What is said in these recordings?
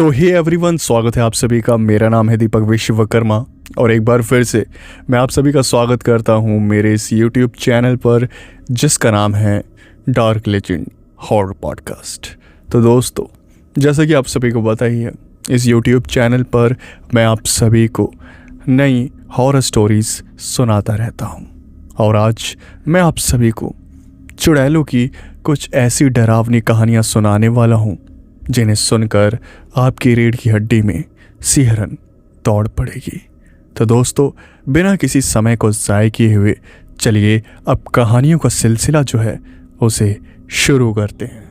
सो hey everyone, स्वागत है आप सभी का। मेरा नाम है दीपक विश्वकर्मा और एक बार फिर से मैं आप सभी का स्वागत करता हूं मेरे इस यूट्यूब चैनल पर जिसका नाम है डार्क लेजेंड हॉरर पॉडकास्ट। तो दोस्तों, जैसा कि आप सभी को पता ही है, इस यूट्यूब चैनल पर मैं आप सभी को नई हॉरर स्टोरीज सुनाता रहता हूं और आज मैं आप सभी को चुड़ैलों की कुछ ऐसी डरावनी कहानियां सुनाने वाला हूं जिन्हें सुनकर आपकी रीढ़ की हड्डी में सिहरन दौड़ पड़ेगी। तो दोस्तों, बिना किसी समय को ज़ाय किए हुए चलिए अब कहानियों का सिलसिला जो है उसे शुरू करते हैं।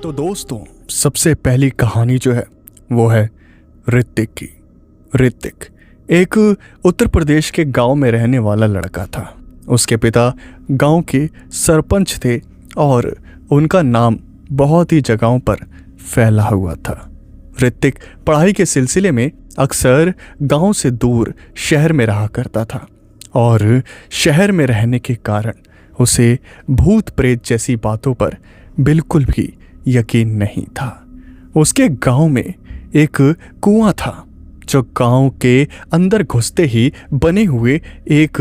तो दोस्तों, सबसे पहली कहानी जो है वो है ऋतिक की। ऋतिक एक उत्तर प्रदेश के गांव में रहने वाला लड़का था। उसके पिता गांव के सरपंच थे और उनका नाम बहुत ही जगहों पर फैला हुआ था। ऋतिक पढ़ाई के सिलसिले में अक्सर गांव से दूर शहर में रहा करता था और शहर में रहने के कारण उसे भूत प्रेत जैसी बातों पर बिल्कुल भी यकीन नहीं था। उसके गांव में एक कुआं था जो गांव के अंदर घुसते ही बने हुए एक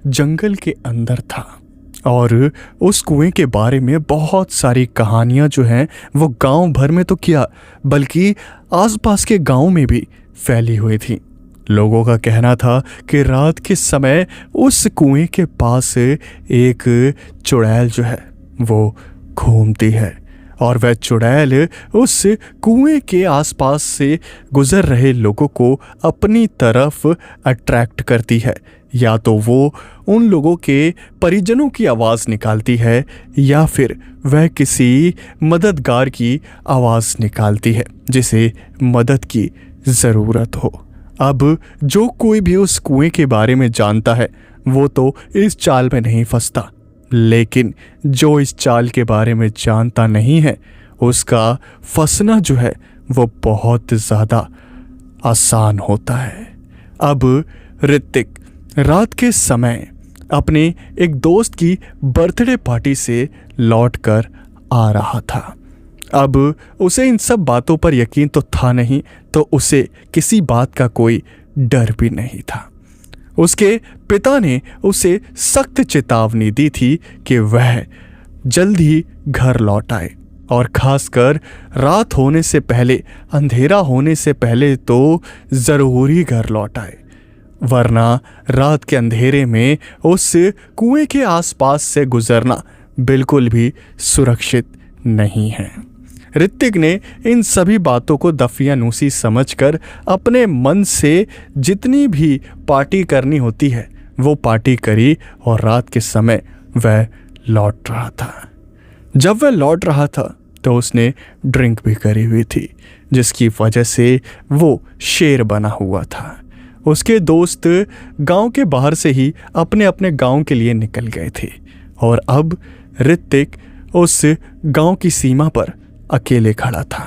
जंगल के अंदर था और उस कुएं के बारे में बहुत सारी कहानियां जो हैं वो गांव भर में तो क्या बल्कि आसपास के गांव में भी फैली हुई थी। लोगों का कहना था कि रात के समय उस कुएं के पास एक चुड़ैल जो है वो घूमती है और वह चुड़ैल उस कुएं के आसपास से गुजर रहे लोगों को अपनी तरफ अट्रैक्ट करती है। या तो वो उन लोगों के परिजनों की आवाज़ निकालती है या फिर वह किसी मददगार की आवाज़ निकालती है जिसे मदद की ज़रूरत हो। अब जो कोई भी उस कुएं के बारे में जानता है वो तो इस चाल में नहीं फंसता, लेकिन जो इस चाल के बारे में जानता नहीं है उसका फंसना जो है वो बहुत ज़्यादा आसान होता है। अब ऋतिक रात के समय अपने एक दोस्त की बर्थडे पार्टी से लौटकर आ रहा था। अब उसे इन सब बातों पर यकीन तो था नहीं, तो उसे किसी बात का कोई डर भी नहीं था। उसके पिता ने उसे सख्त चेतावनी दी थी कि वह जल्द ही घर लौट आए और खासकर रात होने से पहले, अंधेरा होने से पहले तो ज़रूरी घर लौट आए, वरना रात के अंधेरे में उस कुएं के आसपास से गुजरना बिल्कुल भी सुरक्षित नहीं है। ऋतिक ने इन सभी बातों को दफियानूसी समझकर अपने मन से जितनी भी पार्टी करनी होती है वो पार्टी करी और रात के समय वह लौट रहा था। जब वह लौट रहा था तो उसने ड्रिंक भी करी हुई थी जिसकी वजह से वो शेर बना हुआ था। उसके दोस्त गांव के बाहर से ही अपने अपने गांव के लिए निकल गए थे और अब ऋतिक उस गांव की सीमा पर अकेले खड़ा था।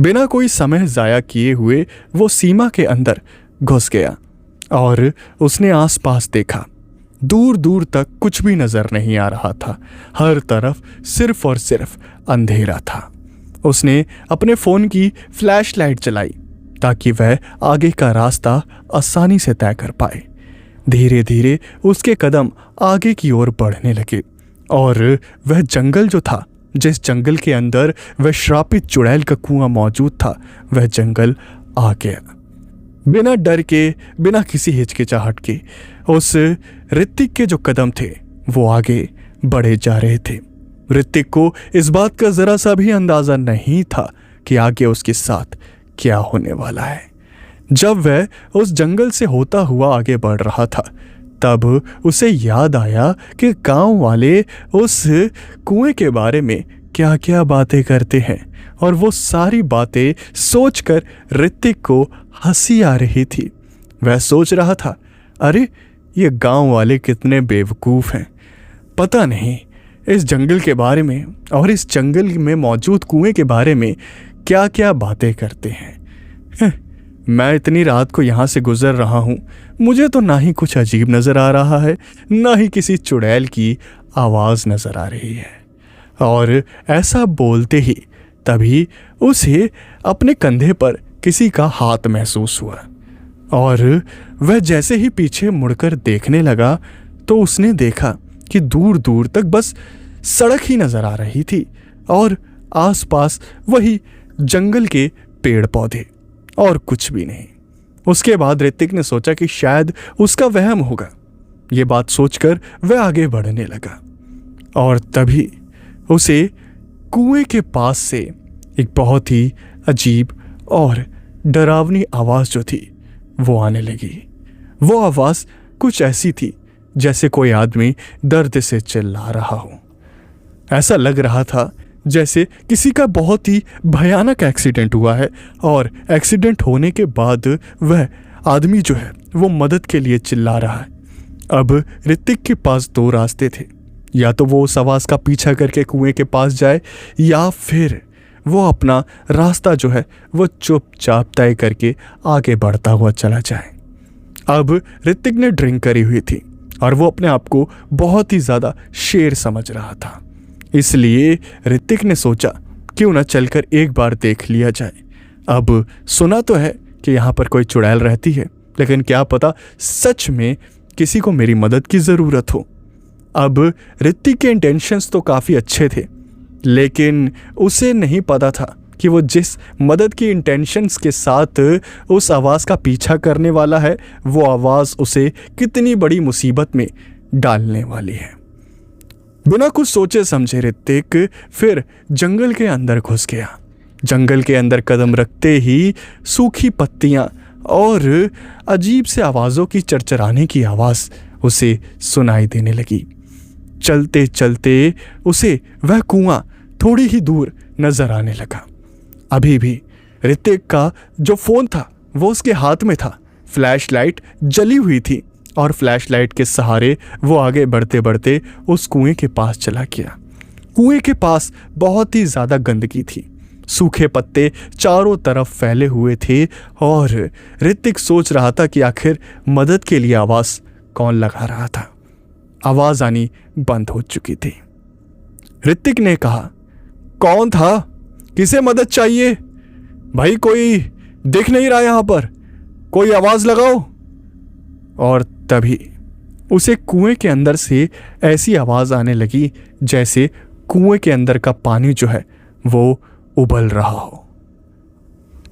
बिना कोई समय ज़ाया किए हुए वो सीमा के अंदर घुस गया और उसने आसपास देखा। दूर दूर तक कुछ भी नज़र नहीं आ रहा था, हर तरफ सिर्फ और सिर्फ अंधेरा था। उसने अपने फ़ोन की फ्लैश लाइट जलाई ताकि वह आगे का रास्ता आसानी से तय कर पाए। धीरे धीरे उसके कदम आगे की ओर बढ़ने लगे और वह जंगल जो था, जिस जंगल के अंदर वह श्रापित चुड़ैल का कुआं मौजूद था, वह जंगल आ गया। बिना डर के, बिना किसी हिचकिचाहट के उस ऋतिक के जो कदम थे वो आगे बढ़े जा रहे थे। ऋतिक को इस बात का जरा सा भी अंदाजा नहीं था कि आगे उसके साथ क्या होने वाला है। जब वह उस जंगल से होता हुआ आगे बढ़ रहा था तब उसे याद आया कि गांव वाले उस कुएं के बारे में क्या क्या बातें करते हैं और वो सारी बातें सोचकर ऋतिक को हंसी आ रही थी। वह सोच रहा था, अरे ये गांव वाले कितने बेवकूफ़ हैं, पता नहीं इस जंगल के बारे में और इस जंगल में मौजूद कुएं के बारे में क्या क्या बातें करते हैं। मैं इतनी रात को यहाँ से गुजर रहा हूँ, मुझे तो ना ही कुछ अजीब नज़र आ रहा है, ना ही किसी चुड़ैल की आवाज़ नज़र आ रही है। और ऐसा बोलते ही तभी उसे अपने कंधे पर किसी का हाथ महसूस हुआ और वह जैसे ही पीछे मुड़कर देखने लगा तो उसने देखा कि दूर दूर तक बस सड़क ही नज़र आ रही थी और आसपास वही जंगल के पेड़ पौधे और कुछ भी नहीं। उसके बाद ऋतिक ने सोचा कि शायद उसका वहम होगा। ये बात सोचकर वह आगे बढ़ने लगा और तभी उसे कुएं के पास से एक बहुत ही अजीब और डरावनी आवाज़ जो थी वो आने लगी। वो आवाज़ कुछ ऐसी थी जैसे कोई आदमी दर्द से चिल्ला रहा हो। ऐसा लग रहा था जैसे किसी का बहुत ही भयानक एक्सीडेंट हुआ है और एक्सीडेंट होने के बाद वह आदमी जो है वो मदद के लिए चिल्ला रहा है। अब ऋतिक के पास दो रास्ते थे, या तो वो उस आवाज़ का पीछा करके कुएं के पास जाए या फिर वो अपना रास्ता जो है वो चुपचाप तय करके आगे बढ़ता हुआ चला जाए। अब ऋतिक ने ड्रिंक करी हुई थी और वो अपने आप को बहुत ही ज़्यादा शेर समझ रहा था, इसलिए ऋतिक ने सोचा क्यों ना चलकर एक बार देख लिया जाए। अब सुना तो है कि यहाँ पर कोई चुड़ैल रहती है, लेकिन क्या पता सच में किसी को मेरी मदद की ज़रूरत हो। अब ऋतिक के इंटेंशंस तो काफ़ी अच्छे थे, लेकिन उसे नहीं पता था कि वो जिस मदद की इंटेंशंस के साथ उस आवाज़ का पीछा करने वाला है वो आवाज़ उसे कितनी बड़ी मुसीबत में डालने वाली है। बिना कुछ सोचे समझे ऋतिक फिर जंगल के अंदर घुस गया। जंगल के अंदर कदम रखते ही सूखी पत्तियां और अजीब से आवाज़ों की चरचराने की आवाज़ उसे सुनाई देने लगी। चलते चलते उसे वह कुआं थोड़ी ही दूर नजर आने लगा। अभी भी ऋतिक का जो फ़ोन था वो उसके हाथ में था। फ्लैशलाइट जली हुई थी और फ्लैशलाइट के सहारे वो आगे बढ़ते बढ़ते उस कुएं के पास चला गया। कुएं के पास बहुत ही ज़्यादा गंदगी थी, सूखे पत्ते चारों तरफ फैले हुए थे और ऋतिक सोच रहा था कि आखिर मदद के लिए आवाज़ कौन लगा रहा था। आवाज़ आनी बंद हो चुकी थी। ऋतिक ने कहा, कौन था? किसे मदद चाहिए? भाई कोई दिख नहीं रहा यहाँ पर, कोई आवाज़ लगाओ। और तभी उसे कुएं के अंदर से ऐसी आवाज़ आने लगी जैसे कुएं के अंदर का पानी जो है वो उबल रहा हो।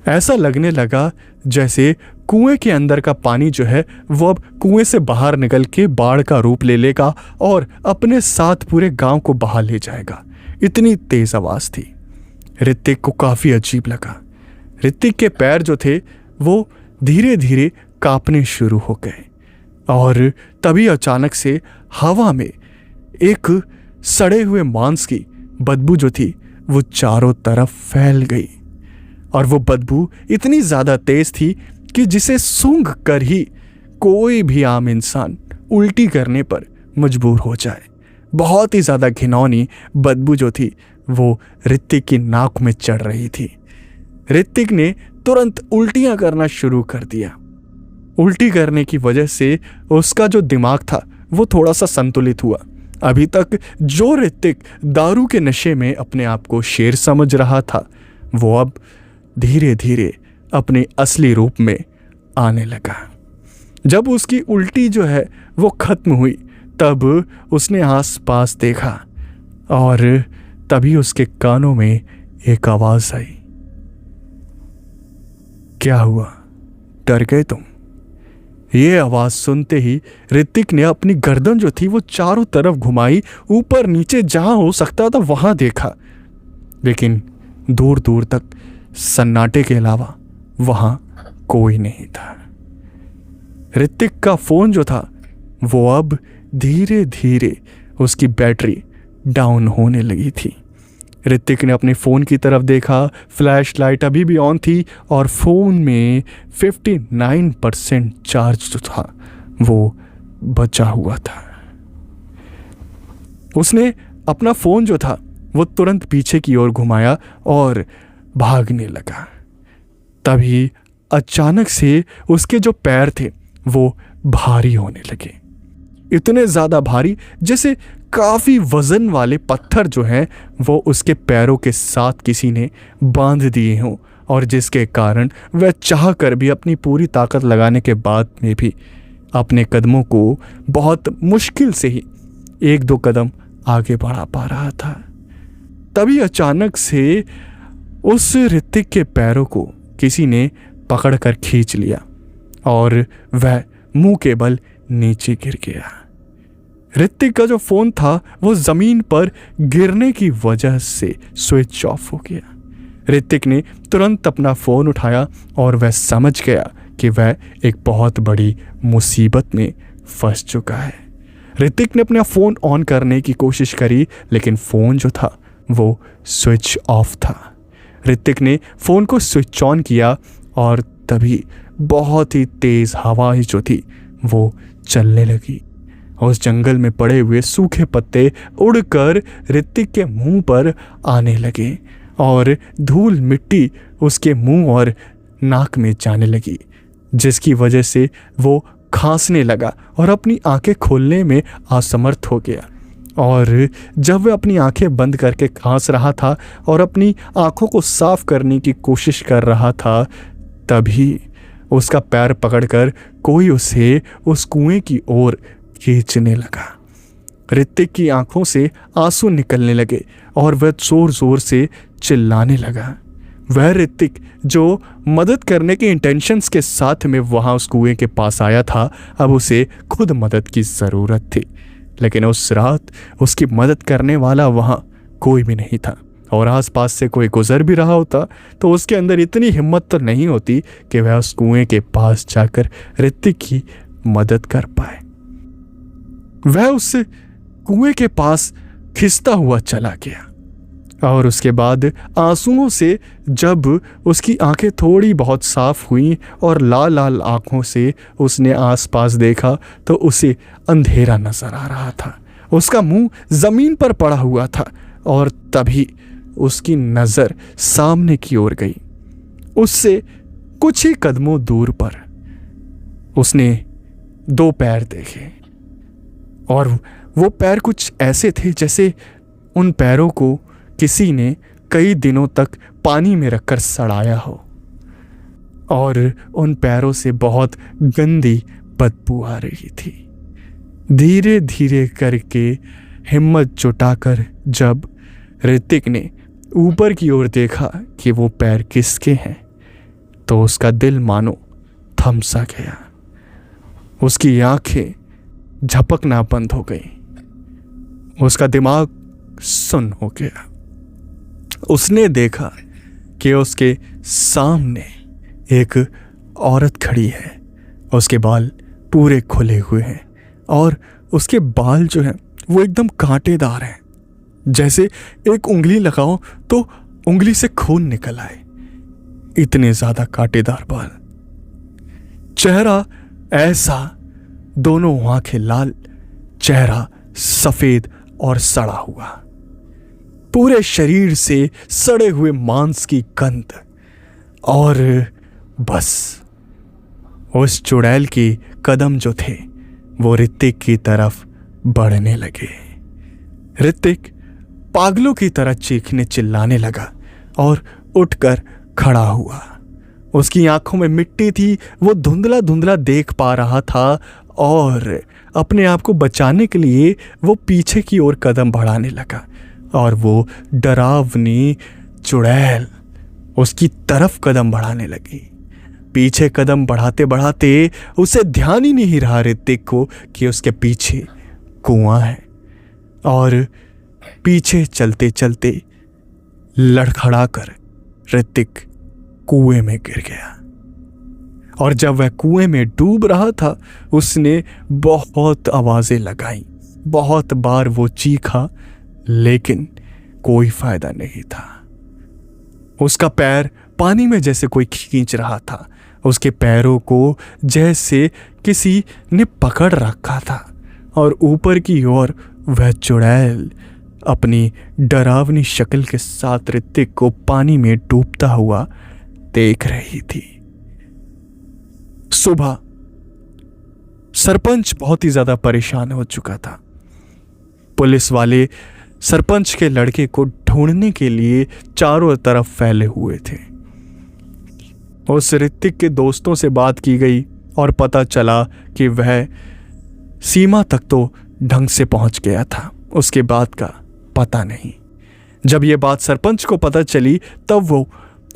ऐसा लगने लगा जैसे कुएं के अंदर का पानी जो है वो अब कुएं से बाहर निकल के बाढ़ का रूप ले लेगा और अपने साथ पूरे गांव को बहा ले जाएगा। इतनी तेज आवाज़ थी। ऋतिक को काफ़ी अजीब लगा। ऋतिक के पैर जो थे वो धीरे धीरे कांपने शुरू हो गए और तभी अचानक से हवा में एक सड़े हुए मांस की बदबू जो थी वो चारों तरफ फैल गई और वो बदबू इतनी ज़्यादा तेज थी कि जिसे सूंघ कर ही कोई भी आम इंसान उल्टी करने पर मजबूर हो जाए। बहुत ही ज़्यादा घिनौनी बदबू जो थी वो ऋतिक की नाक में चढ़ रही थी। ऋतिक ने तुरंत उल्टियां करना शुरू कर दिया। उल्टी करने की वजह से उसका जो दिमाग था वो थोड़ा सा संतुलित हुआ। अभी तक जो ऋतिक दारू के नशे में अपने आप को शेर समझ रहा था वो अब धीरे धीरे अपने असली रूप में आने लगा। जब उसकी उल्टी जो है वो खत्म हुई तब उसने आसपास देखा और तभी उसके कानों में एक आवाज़ आई, क्या हुआ, डर गए तुम? ये आवाज़ सुनते ही ऋतिक ने अपनी गर्दन जो थी वो चारों तरफ घुमाई, ऊपर नीचे जहां हो सकता था वहां देखा, लेकिन दूर दूर तक सन्नाटे के अलावा वहां कोई नहीं था। ऋतिक का फ़ोन जो था वो अब धीरे धीरे उसकी बैटरी डाउन होने लगी थी। ऋतिक ने अपने फ़ोन की तरफ देखा, फ्लैश लाइट अभी भी ऑन थी और फ़ोन में 59% चार्ज जो था वो बचा हुआ था। उसने अपना फ़ोन जो था वो तुरंत पीछे की ओर घुमाया और भागने लगा। तभी अचानक से उसके जो पैर थे वो भारी होने लगे, इतने ज़्यादा भारी जैसे काफ़ी वजन वाले पत्थर जो हैं वो उसके पैरों के साथ किसी ने बांध दिए हों, और जिसके कारण वह चाह कर भी अपनी पूरी ताकत लगाने के बाद में भी अपने कदमों को बहुत मुश्किल से ही 1-2 कदम आगे बढ़ा पा रहा था। तभी अचानक से उस ऋतिक के पैरों को किसी ने पकड़ कर खींच लिया और वह मुंह के बल नीचे गिर गया। ऋतिक का जो फोन था वो जमीन पर गिरने की वजह से स्विच ऑफ हो गया। ऋतिक ने तुरंत अपना फोन उठाया और वह समझ गया कि वह एक बहुत बड़ी मुसीबत में फंस चुका है। ऋतिक ने अपना फ़ोन ऑन करने की कोशिश करी, लेकिन फ़ोन जो था वो स्विच ऑफ था। ऋतिक ने फ़ोन को स्विच ऑन किया और तभी बहुत ही तेज़ हवा जो थी वो चलने लगी। उस जंगल में पड़े हुए सूखे पत्ते उड़कर ऋतिक के मुंह पर आने लगे और धूल मिट्टी उसके मुंह और नाक में जाने लगी, जिसकी वजह से वो खांसने लगा और अपनी आंखें खोलने में असमर्थ हो गया। और जब वह अपनी आंखें बंद करके खांस रहा था और अपनी आंखों को साफ करने की कोशिश कर रहा था, तभी उसका पैर पकड़कर कोई उसे उस कुएं की ओर खींचने लगा। ऋतिक की आंखों से आंसू निकलने लगे और वह जोर जोर से चिल्लाने लगा। वह ऋतिक जो मदद करने के इंटेंशंस के साथ में वहां उस कुएं के पास आया था, अब उसे खुद मदद की ज़रूरत थी, लेकिन उस रात उसकी मदद करने वाला वहां कोई भी नहीं था। और आसपास से कोई गुजर भी रहा होता तो उसके अंदर इतनी हिम्मत तो नहीं होती कि वह उस कुएं के पास जाकर ऋतिक की मदद कर पाए। वह उस कुएं के पास खिसता हुआ चला गया और उसके बाद आंसुओं से जब उसकी आंखें थोड़ी बहुत साफ हुई और लाल लाल आंखों से उसने आसपास देखा तो उसे अंधेरा नजर आ रहा था। उसका मुंह जमीन पर पड़ा हुआ था और तभी उसकी नज़र सामने की ओर गई। उससे कुछ ही कदमों दूर पर उसने 2 पैर देखे और वो पैर कुछ ऐसे थे जैसे उन पैरों को किसी ने कई दिनों तक पानी में रखकर सड़ाया हो और उन पैरों से बहुत गंदी बदबू आ रही थी। धीरे धीरे करके हिम्मत जुटाकर जब ऋतिक ने ऊपर की ओर देखा कि वो पैर किसके हैं, तो उसका दिल मानो थम सा गया। उसकी आंखें झपकना बंद हो गई, उसका दिमाग सुन्न हो गया। उसने देखा कि उसके सामने एक औरत खड़ी है। उसके बाल पूरे खुले हुए हैं और उसके बाल जो हैं वो एकदम कांटेदार हैं, जैसे एक उंगली लगाओ तो उंगली से खून निकल आए, इतने ज्यादा कांटेदार बाल। चेहरा ऐसा, दोनों आंखें लाल, चेहरा सफेद और सड़ा हुआ, पूरे शरीर से सड़े हुए मांस की गंध। और बस उस चुड़ैल के कदम जो थे वो ऋतिक की तरफ बढ़ने लगे। ऋतिक पागलों की तरह चीखने चिल्लाने लगा और उठकर खड़ा हुआ। उसकी आंखों में मिट्टी थी, वो धुंधला धुंधला देख पा रहा था और अपने आप को बचाने के लिए वो पीछे की ओर कदम बढ़ाने लगा और वो डरावनी चुड़ैल उसकी तरफ कदम बढ़ाने लगी। पीछे कदम बढ़ाते बढ़ाते उसे ध्यान ही नहीं रहा ऋतिक को कि उसके पीछे कुआं है, और पीछे चलते चलते लड़खड़ाकर ऋतिक कुएं में गिर गया। और जब वह कुएं में डूब रहा था उसने बहुत आवाजें लगाई, बहुत बार वो चीखा, लेकिन कोई फायदा नहीं था। उसका पैर पानी में जैसे कोई खींच रहा था, उसके पैरों को जैसे किसी ने पकड़ रखा था और ऊपर की ओर वह चुड़ैल अपनी डरावनी शक्ल के साथ ऋतिक को पानी में डूबता हुआ देख रही थी। सुबह सरपंच बहुत ही ज़्यादा परेशान हो चुका था। पुलिस वाले सरपंच के लड़के को ढूंढने के लिए चारों तरफ फैले हुए थे। उस ऋतिक के दोस्तों से बात की गई और पता चला कि वह सीमा तक तो ढंग से पहुंच गया था, उसके बाद का पता नहीं। जब यह बात सरपंच को पता चली तब वो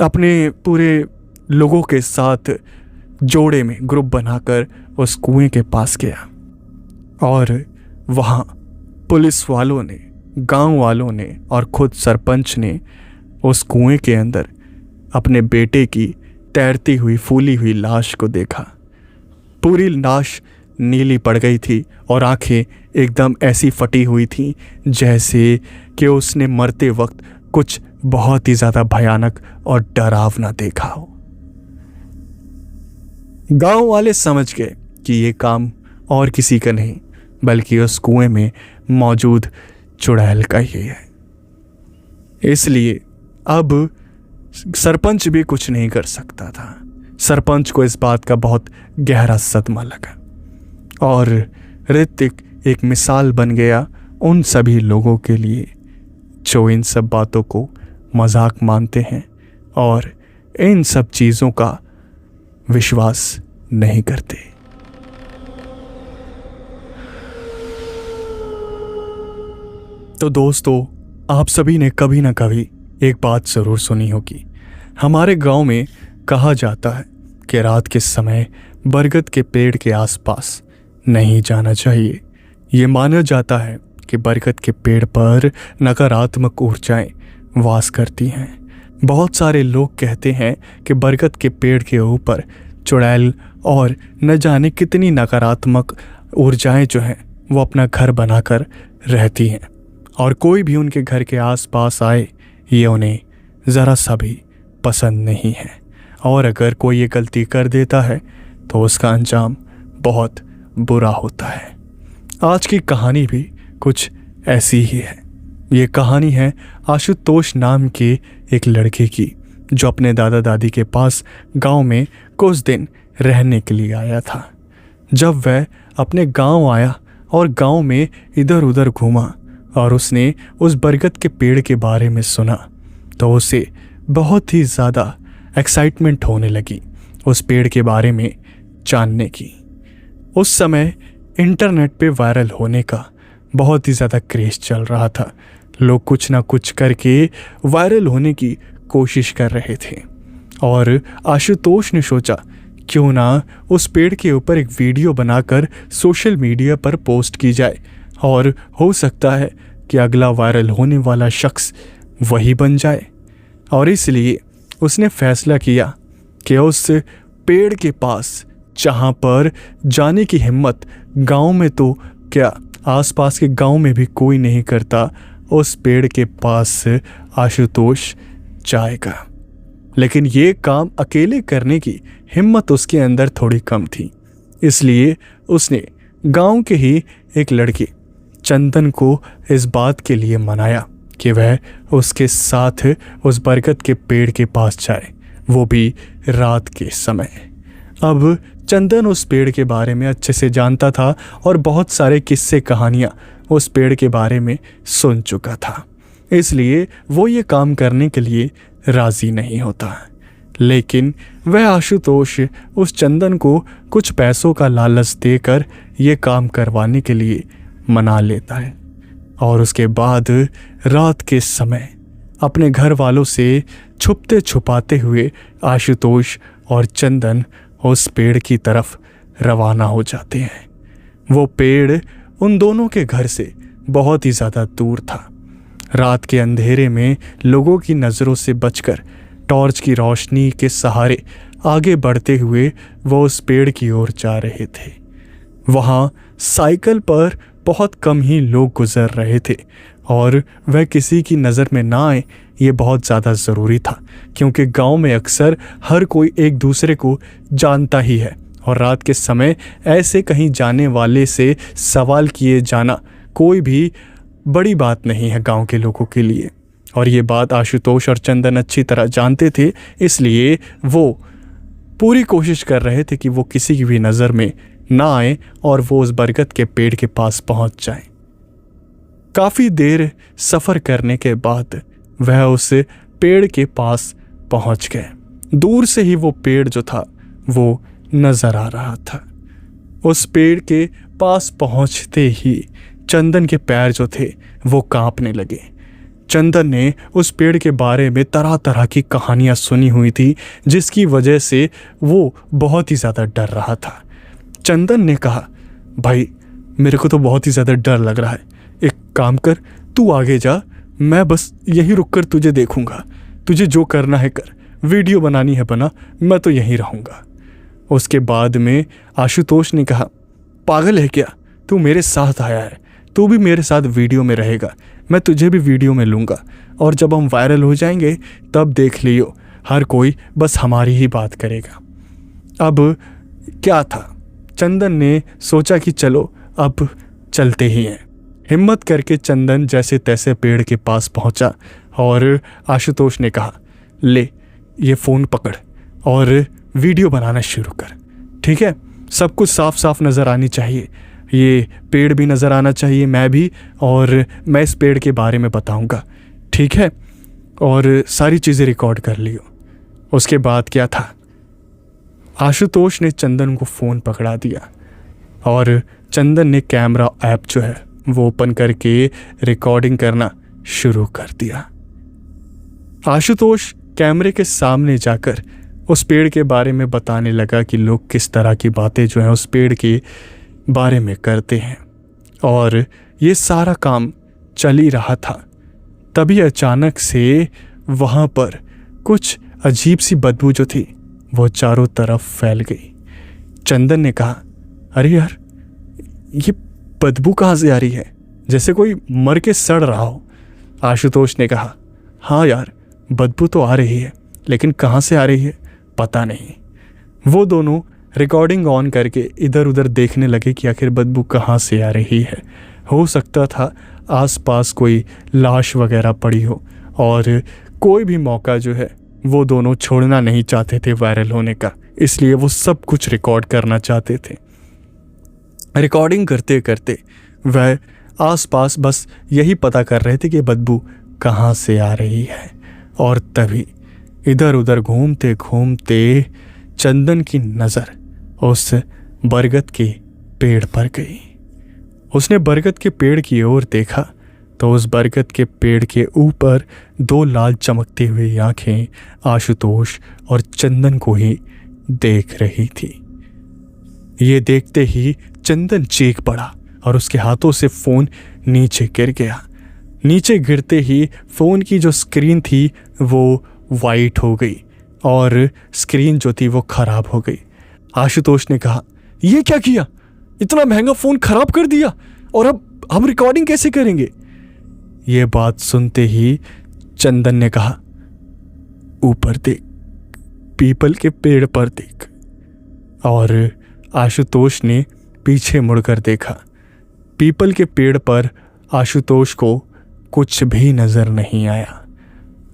अपने पूरे लोगों के साथ जोड़े में ग्रुप बनाकर उस कुएं के पास गया और वहाँ पुलिस वालों ने, गांव वालों ने और खुद सरपंच ने उस कुएं के अंदर अपने बेटे की तैरती हुई फूली हुई लाश को देखा। पूरी लाश नीली पड़ गई थी और आंखें एकदम ऐसी फटी हुई थीं जैसे कि उसने मरते वक्त कुछ बहुत ही ज़्यादा भयानक और डरावना देखा हो। गांव वाले समझ गए कि ये काम और किसी का नहीं बल्कि उस कुएं में मौजूद चुड़ैल का ही है। इसलिए अब सरपंच भी कुछ नहीं कर सकता था। सरपंच को इस बात का बहुत गहरा सदमा लगा और ऋतिक एक मिसाल बन गया उन सभी लोगों के लिए जो इन सब बातों को मजाक मानते हैं और इन सब चीज़ों का विश्वास नहीं करते। तो दोस्तों, आप सभी ने कभी ना कभी एक बात ज़रूर सुनी होगी। हमारे गांव में कहा जाता है कि रात के समय बरगद के पेड़ के आसपास नहीं जाना चाहिए। ये माना जाता है कि बरगद के पेड़ पर नकारात्मक ऊर्जाएं वास करती हैं। बहुत सारे लोग कहते हैं कि बरगद के पेड़ के ऊपर चुड़ैल और न जाने कितनी नकारात्मक ऊर्जाएं जो हैं वो अपना घर बनाकर रहती हैं और कोई भी उनके घर के आसपास आए ये उन्हें ज़रा सा भी पसंद नहीं है और अगर कोई ये गलती कर देता है तो उसका अंजाम बहुत बुरा होता है। आज की कहानी भी कुछ ऐसी ही है। ये कहानी है आशुतोष नाम के एक लड़के की जो अपने दादा दादी के पास गांव में कुछ दिन रहने के लिए आया था। जब वह अपने गांव आया और गांव में इधर उधर घूमा और उसने उस बरगद के पेड़ के बारे में सुना तो उसे बहुत ही ज़्यादा एक्साइटमेंट होने लगी उस पेड़ के बारे में जानने की। उस समय इंटरनेट पे वायरल होने का बहुत ही ज़्यादा क्रेज़ चल रहा था। लोग कुछ ना कुछ करके वायरल होने की कोशिश कर रहे थे और आशुतोष ने सोचा क्यों ना उस पेड़ के ऊपर एक वीडियो बनाकर सोशल मीडिया पर पोस्ट की जाए और हो सकता है कि अगला वायरल होने वाला शख्स वही बन जाए। और इसलिए उसने फैसला किया कि उस पेड़ के पास जहाँ पर जाने की हिम्मत गांव में तो क्या आसपास के गांव में भी कोई नहीं करता, उस पेड़ के पास आशुतोष जाएगा। लेकिन ये काम अकेले करने की हिम्मत उसके अंदर थोड़ी कम थी, इसलिए उसने गांव के ही एक लड़के चंदन को इस बात के लिए मनाया कि वह उसके साथ उस बरगद के पेड़ के पास जाए, वो भी रात के समय। अब चंदन उस पेड़ के बारे में अच्छे से जानता था और बहुत सारे किस्से कहानियाँ उस पेड़ के बारे में सुन चुका था, इसलिए वो ये काम करने के लिए राज़ी नहीं होता। लेकिन वह आशुतोष उस चंदन को कुछ पैसों का लालच देकर ये काम करवाने के लिए मना लेता है और उसके बाद रात के समय अपने घर वालों से छुपते छुपाते हुए आशुतोष और चंदन उस पेड़ की तरफ रवाना हो जाते हैं। वो पेड़ उन दोनों के घर से बहुत ही ज़्यादा दूर था। रात के अंधेरे में लोगों की नज़रों से बचकर टॉर्च की रोशनी के सहारे आगे बढ़ते हुए वो उस पेड़ की ओर जा रहे थे। वहाँ साइकिल पर बहुत कम ही लोग गुजर रहे थे और वह किसी की नज़र में ना आए ये बहुत ज़्यादा ज़रूरी था, क्योंकि गांव में अक्सर हर कोई एक दूसरे को जानता ही है और रात के समय ऐसे कहीं जाने वाले से सवाल किए जाना कोई भी बड़ी बात नहीं है गांव के लोगों के लिए। और ये बात आशुतोष और चंदन अच्छी तरह जानते थे, इसलिए वो पूरी कोशिश कर रहे थे कि वो किसी की भी नज़र में ना आए और वो उस बरगद के पेड़ के पास पहुंच जाए। काफ़ी देर सफ़र करने के बाद वह उस पेड़ के पास पहुंच गए। दूर से ही वो पेड़ जो था वो नज़र आ रहा था। उस पेड़ के पास पहुंचते ही चंदन के पैर जो थे वो कांपने लगे। चंदन ने उस पेड़ के बारे में तरह तरह की कहानियां सुनी हुई थी, जिसकी वजह से वो बहुत ही ज़्यादा डर रहा था। चंदन ने कहा, भाई मेरे को तो बहुत ही ज़्यादा डर लग रहा है, एक काम कर, तू आगे जा, मैं बस यहीं रुक कर तुझे देखूंगा, तुझे जो करना है कर, वीडियो बनानी है बना, मैं तो यहीं रहूँगा। उसके बाद में आशुतोष ने कहा, पागल है क्या, तू मेरे साथ आया है, तू भी मेरे साथ वीडियो में रहेगा, मैं तुझे भी वीडियो में लूँगा और जब हम वायरल हो जाएंगे तब देख लियो, हर कोई बस हमारी ही बात करेगा। अब क्या था, चंदन ने सोचा कि चलो अब चलते ही हैं। हिम्मत करके चंदन जैसे तैसे पेड़ के पास पहुंचा और आशुतोष ने कहा, ले ये फ़ोन पकड़ और वीडियो बनाना शुरू कर, ठीक है, सब कुछ साफ साफ नज़र आनी चाहिए, ये पेड़ भी नज़र आना चाहिए, मैं भी, और मैं इस पेड़ के बारे में बताऊंगा, ठीक है, और सारी चीज़ें रिकॉर्ड कर लियो। उसके बाद क्या था, आशुतोष ने चंदन को फ़ोन पकड़ा दिया और चंदन ने कैमरा ऐप जो है वो ओपन करके रिकॉर्डिंग करना शुरू कर दिया। आशुतोष कैमरे के सामने जाकर उस पेड़ के बारे में बताने लगा कि लोग किस तरह की बातें जो हैं उस पेड़ के बारे में करते हैं, और ये सारा काम चल ही रहा था। तभी अचानक से वहाँ पर कुछ अजीब सी बदबू जो थी वो चारों तरफ फैल गई। चंदन ने कहा, अरे यार ये बदबू कहाँ से आ रही है, जैसे कोई मर के सड़ रहा हो। आशुतोष ने कहा, हाँ यार बदबू तो आ रही है, लेकिन कहाँ से आ रही है पता नहीं। वो दोनों रिकॉर्डिंग ऑन करके इधर उधर देखने लगे कि आखिर बदबू कहाँ से आ रही है। हो सकता था आसपास कोई लाश वगैरह पड़ी हो, और कोई भी मौका जो है वो दोनों छोड़ना नहीं चाहते थे वायरल होने का, इसलिए वो सब कुछ रिकॉर्ड करना चाहते थे। रिकॉर्डिंग करते करते वह आसपास बस यही पता कर रहे थे कि बदबू कहाँ से आ रही है, और तभी इधर उधर घूमते घूमते चंदन की नज़र उस बरगद के पेड़ पर गई। उसने बरगद के पेड़ की ओर देखा तो उस बरगद के पेड़ के ऊपर दो लाल चमकती हुई आंखें आशुतोष और चंदन को ही देख रही थी। ये देखते ही चंदन चीख पड़ा और उसके हाथों से फ़ोन नीचे गिर गया। नीचे गिरते ही फ़ोन की जो स्क्रीन थी वो वाइट हो गई और स्क्रीन जो थी वो ख़राब हो गई। आशुतोष ने कहा, ये क्या किया, इतना महंगा फ़ोन ख़राब कर दिया, और अब हम रिकॉर्डिंग कैसे करेंगे। ये बात सुनते ही चंदन ने कहा, ऊपर देख, पीपल के पेड़ पर देख। और आशुतोष ने पीछे मुड़कर देखा। पीपल के पेड़ पर आशुतोष को कुछ भी नजर नहीं आया,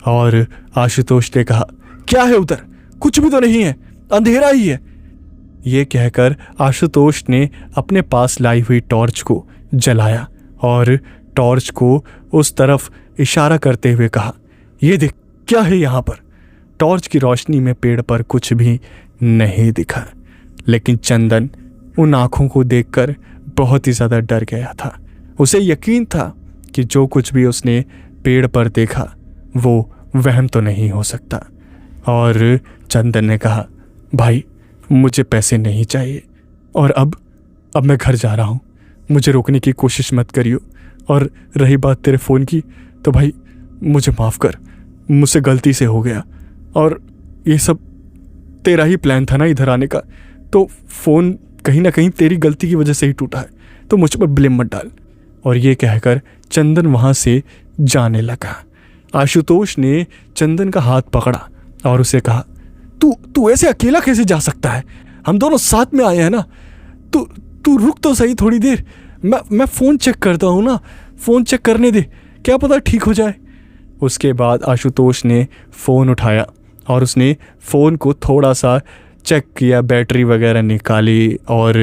और आशुतोष ने कहा, क्या है उधर, कुछ भी तो नहीं है, अंधेरा ही है। ये कहकर आशुतोष ने अपने पास लाई हुई टॉर्च को जलाया और टॉर्च को उस तरफ इशारा करते हुए कहा, ये देख क्या है यहाँ पर। टॉर्च की रोशनी में पेड़ पर कुछ भी नहीं दिखा, लेकिन चंदन उन आँखों को देखकर बहुत ही ज़्यादा डर गया था। उसे यकीन था कि जो कुछ भी उसने पेड़ पर देखा वो वहम तो नहीं हो सकता। और चंदन ने कहा, भाई मुझे पैसे नहीं चाहिए, और अब मैं घर जा रहा हूँ, मुझे रोकने की कोशिश मत करियो, और रही बात तेरे फ़ोन की तो भाई मुझे माफ़ कर, मुझसे गलती से हो गया, और ये सब तेरा ही प्लान था ना इधर आने का, तो फ़ोन कहीं ना कहीं तेरी गलती की वजह से ही टूटा है, तो मुझ पर ब्लेम मत डाल। और ये कहकर चंदन वहाँ से जाने लगा। आशुतोष ने चंदन का हाथ पकड़ा और उसे कहा, तू ऐसे अकेला कैसे जा सकता है, हम दोनों साथ में आए हैं ना, तू रुक तो सही थोड़ी देर, मैं फ़ोन चेक करता हूँ ना, फ़ोन चेक करने दे, क्या पता ठीक हो जाए। उसके बाद आशुतोष ने फ़ोन उठाया और उसने फ़ोन को थोड़ा सा चेक किया, बैटरी वगैरह निकाली और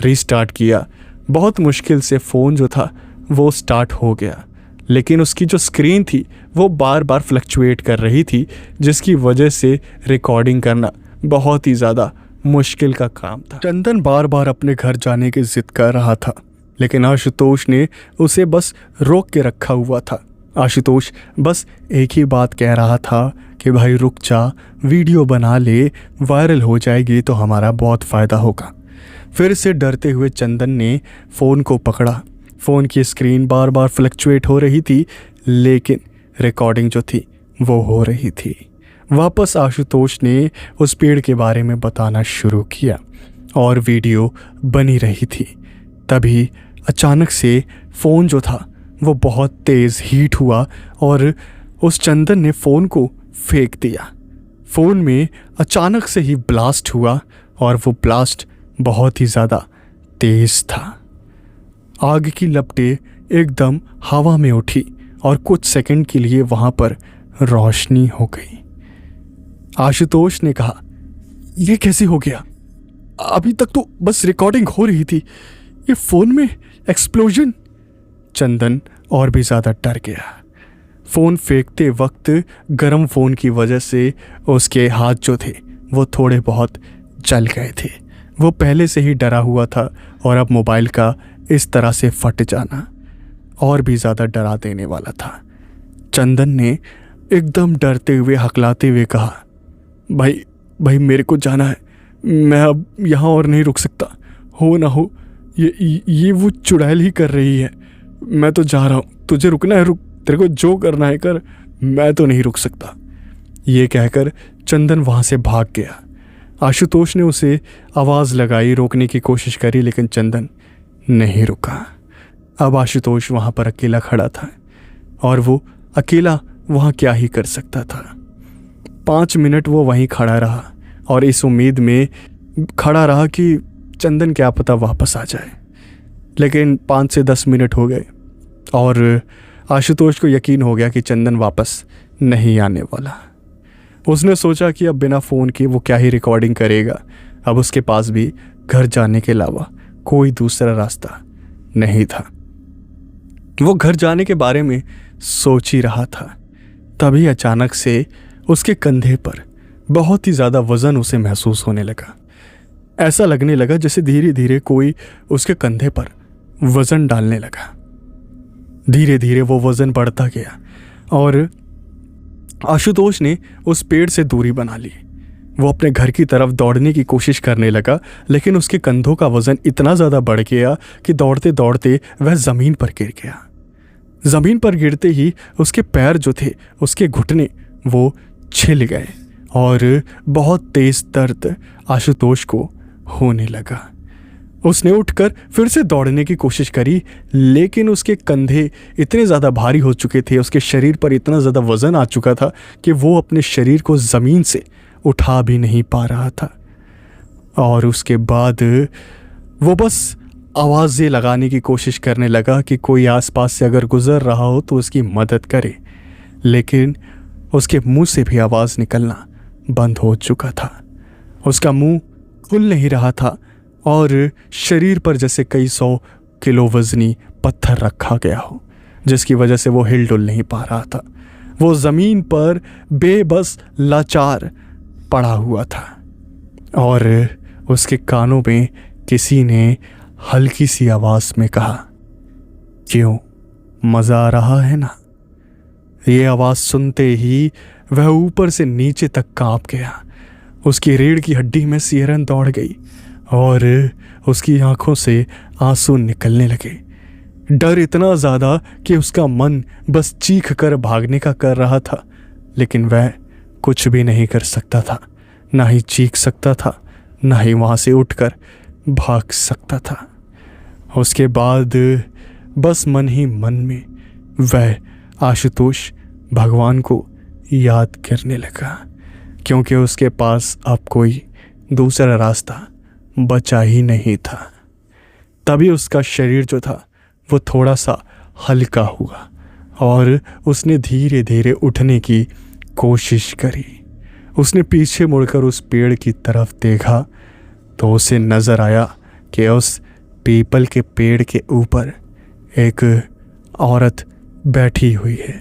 रीस्टार्ट किया। बहुत मुश्किल से फ़ोन जो था वो स्टार्ट हो गया, लेकिन उसकी जो स्क्रीन थी वो बार बार फ्लक्चुएट कर रही थी, जिसकी वजह से रिकॉर्डिंग करना बहुत ही ज़्यादा मुश्किल का काम था। चंदन बार बार अपने घर जाने की जिद कर रहा था, लेकिन आशुतोष ने उसे बस रोक के रखा हुआ था। आशुतोष बस एक ही बात कह रहा था कि भाई रुक जा, वीडियो बना ले, वायरल हो जाएगी तो हमारा बहुत फ़ायदा होगा। फिर से डरते हुए चंदन ने फ़ोन को पकड़ा। फ़ोन की स्क्रीन बार बार फ्लक्चुएट हो रही थी, लेकिन रिकॉर्डिंग जो थी वो हो रही थी। वापस आशुतोष ने उस पेड़ के बारे में बताना शुरू किया और वीडियो बनी रही थी। तभी अचानक से फ़ोन जो था वो बहुत तेज़ हीट हुआ और उस चंदन ने फ़ोन को फेंक दिया। फ़ोन में अचानक से ही ब्लास्ट हुआ और वो ब्लास्ट बहुत ही ज़्यादा तेज़ था। आग की लपटें एकदम हवा में उठी और कुछ सेकंड के लिए वहाँ पर रोशनी हो गई। आशुतोष ने कहा, यह कैसे हो गया? अभी तक तो बस रिकॉर्डिंग हो रही थी, ये फ़ोन में एक्सप्लोजन। चंदन और भी ज़्यादा डर गया। फ़ोन फेंकते वक्त गर्म फ़ोन की वजह से उसके हाथ जो थे वो थोड़े बहुत जल गए थे। वो पहले से ही डरा हुआ था और अब मोबाइल का इस तरह से फट जाना और भी ज़्यादा डरा देने वाला था। चंदन ने एकदम डरते हुए हकलाते हुए कहा, भाई मेरे को जाना है, मैं अब यहाँ और नहीं रुक सकता। हो ना हो ये वो चुड़ैल ही कर रही है। मैं तो जा रहा हूँ, तुझे रुकना है रुक, तेरे को जो करना है कर, मैं तो नहीं रुक सकता। ये कहकर चंदन वहाँ से भाग गया। आशुतोष ने उसे आवाज़ लगाई, रोकने की कोशिश करी, लेकिन चंदन नहीं रुका। अब आशुतोष वहाँ पर अकेला खड़ा था और वो अकेला वहाँ क्या ही कर सकता था। 5 मिनट वो वहीं खड़ा रहा और इस उम्मीद में खड़ा रहा कि चंदन क्या पता वापस आ जाए। लेकिन 5 से 10 मिनट हो गए और आशुतोष को यकीन हो गया कि चंदन वापस नहीं आने वाला। उसने सोचा कि अब बिना फ़ोन के वो क्या ही रिकॉर्डिंग करेगा। अब उसके पास भी घर जाने के अलावा कोई दूसरा रास्ता नहीं था। वो घर जाने के बारे में सोच ही रहा था, तभी अचानक से उसके कंधे पर बहुत ही ज़्यादा वज़न उसे महसूस होने लगा। ऐसा लगने लगा जैसे धीरे धीरे कोई उसके कंधे पर वज़न डालने लगा। धीरे धीरे वो वज़न बढ़ता गया और आशुतोष ने उस पेड़ से दूरी बना ली। वो अपने घर की तरफ दौड़ने की कोशिश करने लगा, लेकिन उसके कंधों का वज़न इतना ज़्यादा बढ़ गया कि दौड़ते दौड़ते वह ज़मीन पर गिर गया। ज़मीन पर गिरते ही उसके पैर जो थे, उसके घुटने वो छिल गए और बहुत तेज़ दर्द आशुतोष को होने लगा। उसने उठकर फिर से दौड़ने की कोशिश करी, लेकिन उसके कंधे इतने ज़्यादा भारी हो चुके थे, उसके शरीर पर इतना ज़्यादा वज़न आ चुका था कि वो अपने शरीर को ज़मीन से उठा भी नहीं पा रहा था। और उसके बाद वो बस आवाज़ें लगाने की कोशिश करने लगा कि कोई आसपास से अगर गुज़र रहा हो तो उसकी मदद करे, लेकिन उसके मुंह से भी आवाज़ निकलना बंद हो चुका था। उसका मुंह खुल नहीं रहा था और शरीर पर जैसे कई 100 किलो वज़नी पत्थर रखा गया हो, जिसकी वजह से वो हिल डुल नहीं पा रहा था। वो ज़मीन पर बेबस लाचार पड़ा हुआ था और उसके कानों में किसी ने हल्की सी आवाज़ में कहा, क्यों, मज़ा आ रहा है ना? ये आवाज़ सुनते ही वह ऊपर से नीचे तक कांप गया। उसकी रीढ़ की हड्डी में सिहरन दौड़ गई और उसकी आंखों से आंसू निकलने लगे। डर इतना ज़्यादा कि उसका मन बस चीख कर भागने का कर रहा था, लेकिन वह कुछ भी नहीं कर सकता था। ना ही चीख सकता था, ना ही वहाँ से उठकर भाग सकता था। उसके बाद बस मन ही मन में वह आशुतोष भगवान को याद करने लगा, क्योंकि उसके पास अब कोई दूसरा रास्ता बचा ही नहीं था। तभी उसका शरीर जो था वो थोड़ा सा हल्का हुआ और उसने धीरे धीरे उठने की कोशिश करी। उसने पीछे मुड़कर उस पेड़ की तरफ देखा तो उसे नज़र आया कि उस पीपल के पेड़ के ऊपर एक औरत बैठी हुई है।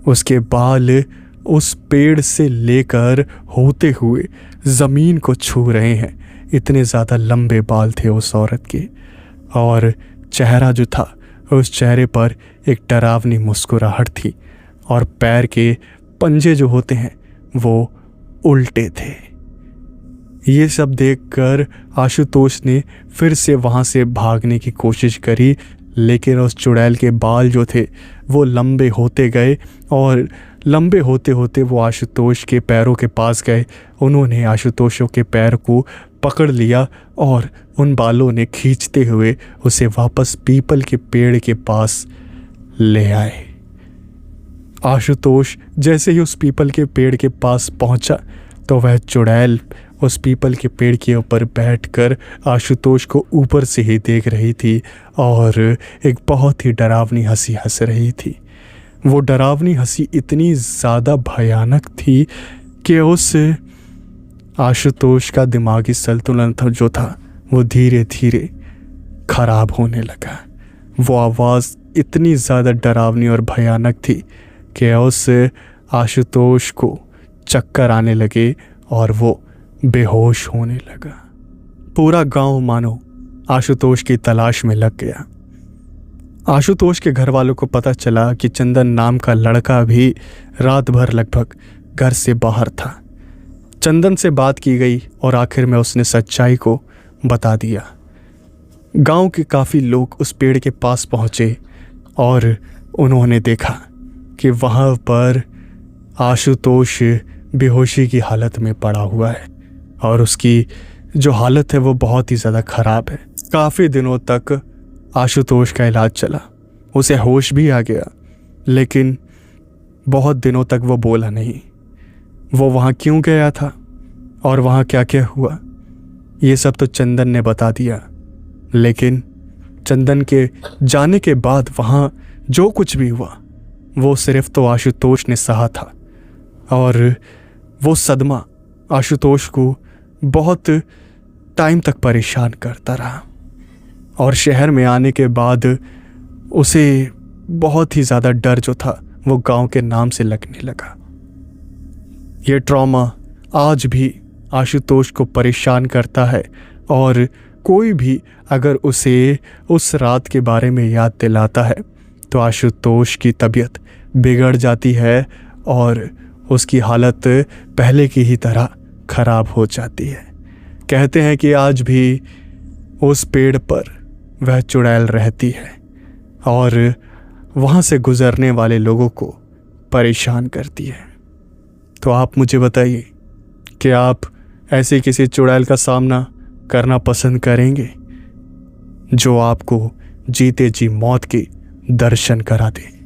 उसके बाल उस पेड़ से लेकर होते हुए ज़मीन को छू रहे हैं, इतने ज़्यादा लंबे बाल थे उस औरत के। और चेहरा जो था, उस चेहरे पर एक डरावनी मुस्कुराहट थी और पैर के पंजे जो होते हैं वो उल्टे थे। ये सब देखकर आशुतोष ने फिर से वहाँ से भागने की कोशिश करी, लेकिन उस चुड़ैल के बाल जो थे वो लंबे होते गए और लंबे होते होते वो आशुतोष के पैरों के पास गए। उन्होंने आशुतोषों के पैर को पकड़ लिया और उन बालों ने खींचते हुए उसे वापस पीपल के पेड़ के पास ले आए। आशुतोष जैसे ही उस पीपल के पेड़ के पास पहुंचा तो वह चुड़ैल उस पीपल के पेड़ के ऊपर बैठकर आशुतोष को ऊपर से ही देख रही थी और एक बहुत ही डरावनी हंसी हंस रही थी। वो डरावनी हंसी इतनी ज़्यादा भयानक थी कि उस आशुतोष का दिमागी संतुलन जो था वो धीरे धीरे खराब होने लगा। वो आवाज़ इतनी ज़्यादा डरावनी और भयानक थी कि उस आशुतोष को चक्कर आने लगे और वो बेहोश होने लगा। पूरा गांव मानो आशुतोष की तलाश में लग गया। आशुतोष के घर वालों को पता चला कि चंदन नाम का लड़का भी रात भर लगभग घर से बाहर था। चंदन से बात की गई और आखिर में उसने सच्चाई को बता दिया। गांव के काफ़ी लोग उस पेड़ के पास पहुंचे और उन्होंने देखा कि वहां पर आशुतोष बेहोशी की हालत में पड़ा हुआ है और उसकी जो हालत है वो बहुत ही ज़्यादा ख़राब है। काफ़ी दिनों तक आशुतोष का इलाज चला, उसे होश भी आ गया, लेकिन बहुत दिनों तक वो बोला नहीं। वो वहाँ क्यों गया था और वहाँ क्या क्या हुआ ये सब तो चंदन ने बता दिया, लेकिन चंदन के जाने के बाद वहाँ जो कुछ भी हुआ वो सिर्फ तो आशुतोष ने सहा था। और वो सदमा आशुतोष को बहुत टाइम तक परेशान करता रहा और शहर में आने के बाद उसे बहुत ही ज़्यादा डर जो था वो गांव के नाम से लगने लगा। ये ट्रॉमा आज भी आशुतोष को परेशान करता है और कोई भी अगर उसे उस रात के बारे में याद दिलाता है तो आशुतोष की तबीयत बिगड़ जाती है और उसकी हालत पहले की ही तरह ख़राब हो जाती है। कहते हैं कि आज भी उस पेड़ पर वह चुड़ैल रहती है और वहाँ से गुज़रने वाले लोगों को परेशान करती है। तो आप मुझे बताइए कि आप ऐसे किसी चुड़ैल का सामना करना पसंद करेंगे जो आपको जीते जी मौत के दर्शन करा दे।